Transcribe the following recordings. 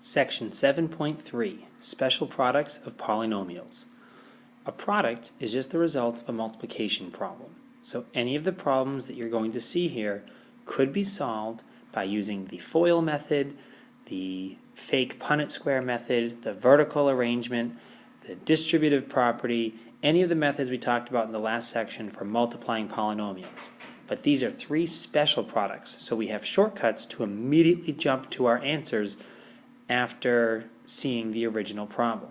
Section 7.3, Special Products of Polynomials. A product is just the result of a multiplication problem. So any of the problems that you're going to see here could be solved by using the FOIL method, the fake Punnett square method, the vertical arrangement, the distributive property, any of the methods we talked about in the last section for multiplying polynomials. But these are three special products, so we have shortcuts to immediately jump to our answers after seeing the original problem.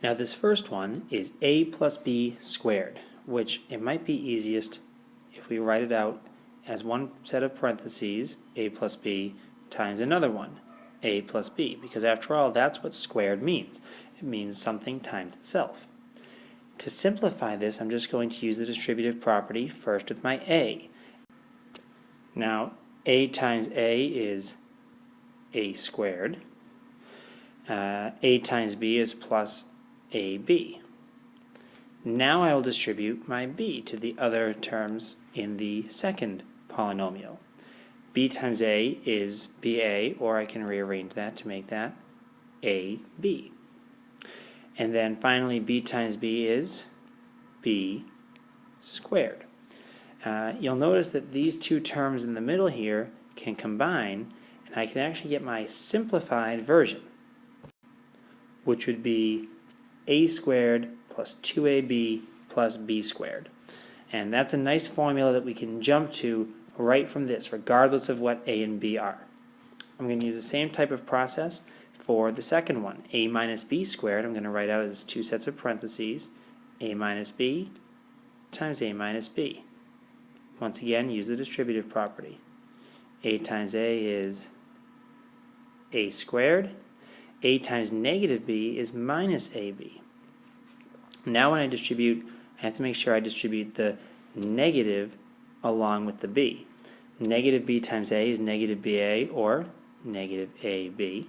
Now this first one is a plus b squared, which it might be easiest if we write it out as one set of parentheses, a plus b, times another one, a plus b, because after all, that's what squared means. It means something times itself. To simplify this, I'm just going to use the distributive property first with my a. Now, a times a is a squared. A times b is plus ab. Now I will distribute my b to the other terms in the second polynomial. B times a is ba, or I can rearrange that to make that ab. And then finally, b times b is b squared. You'll notice that these two terms in the middle here can combine, and I can actually get my simplified version, which would be a squared plus 2ab plus b squared. And that's a nice formula that we can jump to right from this, regardless of what a and b are. I'm going to use the same type of process for the second one, a minus b squared. I'm going to write out as two sets of parentheses, a minus b times a minus b. Once again, use the distributive property. A times a is a squared. A times negative b is minus ab. Now when I distribute, I have to make sure I distribute the negative along with the b. Negative b times a is negative ba, or negative ab.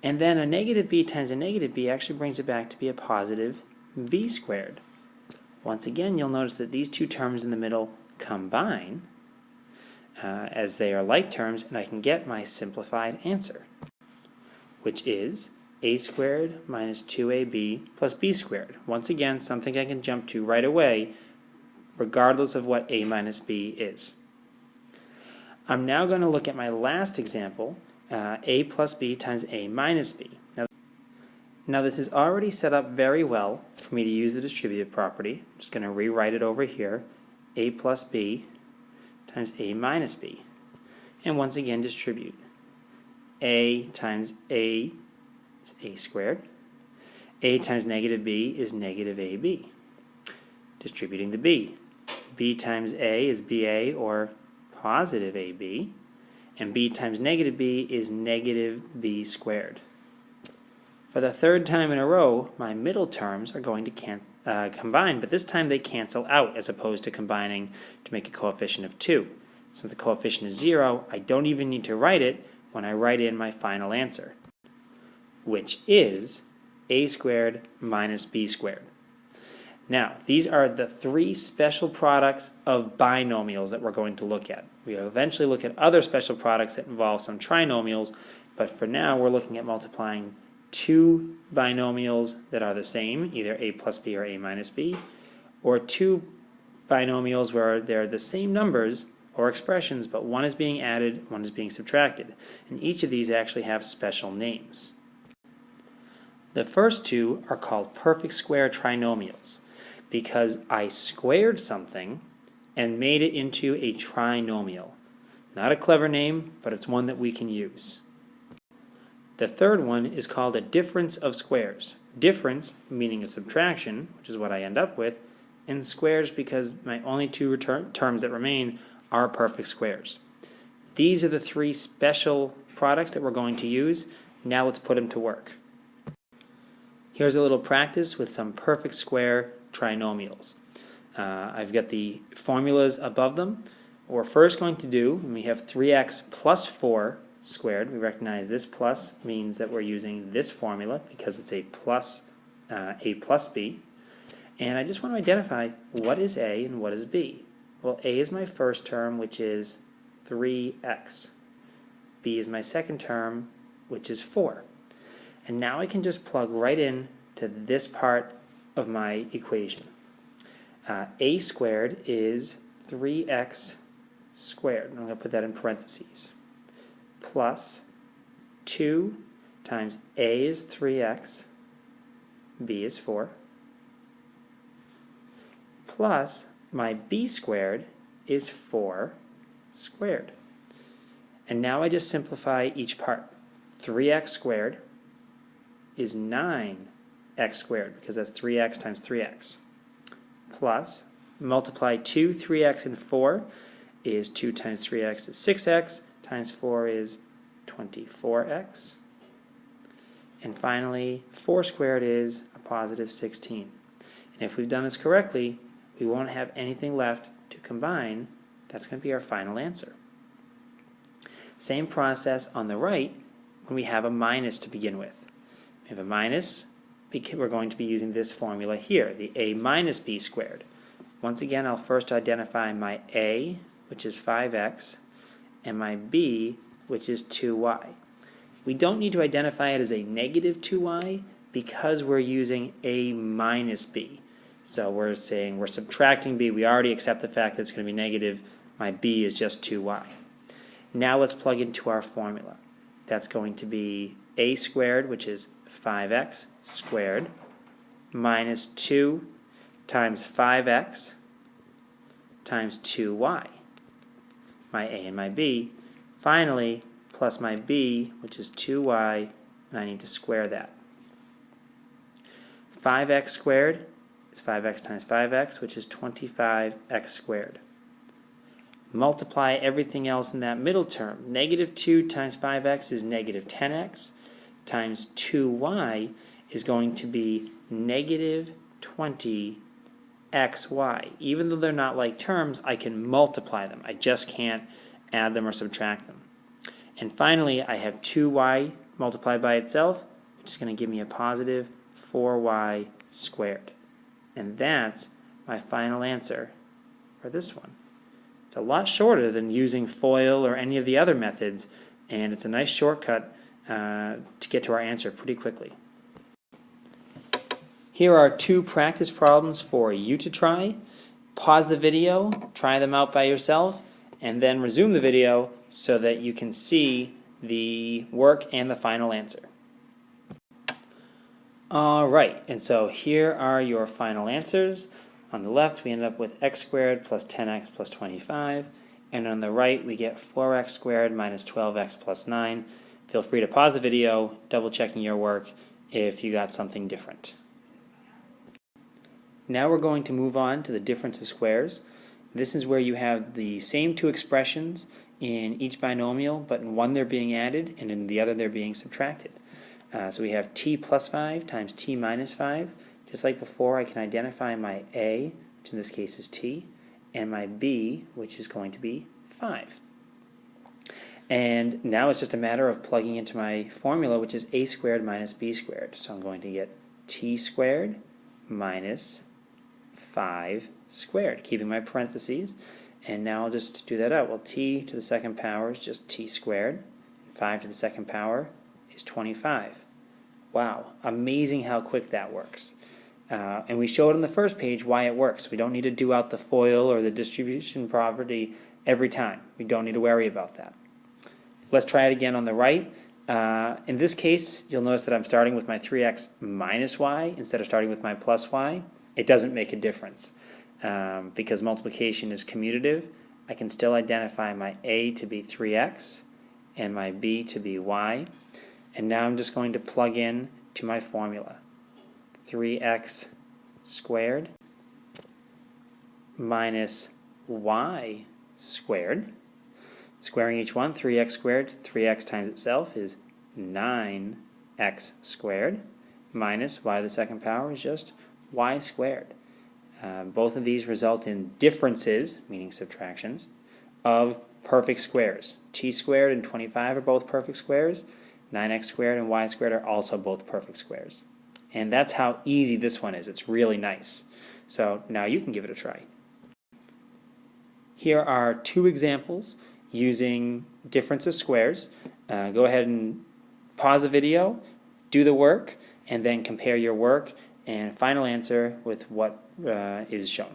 And then a negative b times a negative b actually brings it back to be a positive b squared. Once again, you'll notice that these two terms in the middle combine as they are like terms, and I can get my simplified answer, which is a squared minus 2ab plus b squared. Once again, something I can jump to right away, regardless of what a minus b is. I'm now going to look at my last example, a plus b times a minus b. Now this is already set up very well for me to use the distributive property. I'm just going to rewrite it over here, a plus b times a minus b. And once again distribute. A times a is a squared. A times negative b is negative ab. Distributing the b. B times a is ba, or positive ab. And b times negative b is negative b squared. For the third time in a row, my middle terms are going to combine, but this time they cancel out as opposed to combining to make a coefficient of 2. Since the coefficient is 0, I don't even need to write it when I write in my final answer, which is a squared minus b squared. Now, these are the three special products of binomials that we're going to look at. We'll eventually look at other special products that involve some trinomials, but for now we're looking at multiplying two binomials that are the same, either a plus b or a minus b, or two binomials where they're the same numbers or expressions, but one is being added, one is being subtracted. And each of these actually have special names. The first two are called perfect square trinomials, because I squared something and made it into a trinomial. Not a clever name, but it's one that we can use. The third one is called a difference of squares. Difference meaning a subtraction, which is what I end up with, and squares because my only two terms that remain are perfect squares. These are the three special products that we're going to use. Now let's put them to work. Here's a little practice with some perfect square trinomials. I've got the formulas above them. What we're first going to do, when we have 3x plus 4 squared, we recognize this plus means that we're using this formula because it's a plus b. And I just want to identify what is a and what is b. Well, a is my first term, which is 3x. b is my second term, which is 4. And now I can just plug right in to this part of my equation. A squared is 3x squared. I'm going to put that in parentheses. Plus 2 times a is 3x, b is 4, plus my b squared is 4 squared. And now I just simplify each part. 3x squared is 9x squared, because that's 3x times 3x. Plus, multiply 2, 3x, and 4 is 2 times 3x is 6x, times 4 is 24x. And finally, 4 squared is a positive 16. And if we've done this correctly, we won't have anything left to combine. That's going to be our final answer. Same process on the right when we have a minus to begin with. We have a minus, we're going to be using this formula here, the a minus b squared. Once again, I'll first identify my a, which is 5x, and my b, which is 2y. We don't need to identify it as a negative 2y because we're using a minus b. So we're saying we're subtracting b. We already accept the fact that it's going to be negative. My b is just 2y. Now let's plug into our formula. That's going to be a squared, which is 5x squared, minus 2 times 5x times 2y. My a and my b. Finally, plus my b, which is 2y, and I need to square that. 5x squared is 5x times 5x, which is 25x squared. Multiply everything else in that middle term. Negative 2 times 5x is negative 10x, times 2y is going to be negative 20xy. Even though they're not like terms, I can multiply them. I just can't add them or subtract them. And finally, I have 2y multiplied by itself, which is going to give me a positive 4y squared. And that's my final answer for this one. It's a lot shorter than using FOIL or any of the other methods, and it's a nice shortcut to get to our answer pretty quickly. Here are 2 practice problems for you to try. Pause the video, try them out by yourself, and then resume the video so that you can see the work and the final answer. Alright, and so here are your final answers. On the left, we end up with x squared plus 10x plus 25, and on the right, we get 4x squared minus 12x plus 9. Feel free to pause the video, double checking your work if you got something different. Now we're going to move on to the difference of squares. This is where you have the same 2 expressions in each binomial, but in one they're being added and in the other they're being subtracted. So we have t plus 5 times t minus 5. Just like before, I can identify my a, which in this case is t, and my b, which is going to be 5. And now it's just a matter of plugging into my formula, which is a squared minus b squared. So I'm going to get t squared minus 5 squared, keeping my parentheses. And now I'll just do that out. Well, t to the second power is just t squared. 5 to the second power is 25. Wow, amazing how quick that works. And we showed on the first page why it works. We don't need to do out the FOIL or the distribution property every time. We don't need to worry about that. Let's try it again on the right. In this case, you'll notice that I'm starting with my 3x minus y instead of starting with my plus y. It doesn't make a difference. Because multiplication is commutative, I can still identify my a to be 3x and my b to be y. And now I'm just going to plug in to my formula. 3x squared minus y squared. Squaring each one, 3x squared, 3x times itself is 9x squared, minus y to the second power is just y squared. Both of these result in differences, meaning subtractions, of perfect squares. T squared and 25 are both perfect squares. 9x squared and y squared are also both perfect squares. And that's how easy this one is. It's really nice. So now you can give it a try. Here are 2 examples using difference of squares. go ahead and pause the video, do the work, and then compare your work and final answer with what is shown.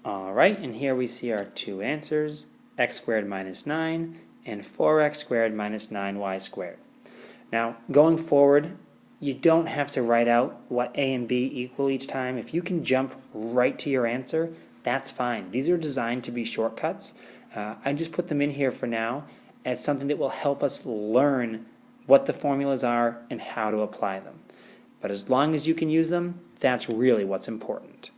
Alright, and here we see our two answers, x squared minus 9 and 4x squared minus 9y squared. Now, going forward, you don't have to write out what a and b equal each time. If you can jump right to your answer, that's fine. These are designed to be shortcuts. I just put them in here for now as something that will help us learn what the formulas are and how to apply them. But as long as you can use them, that's really what's important.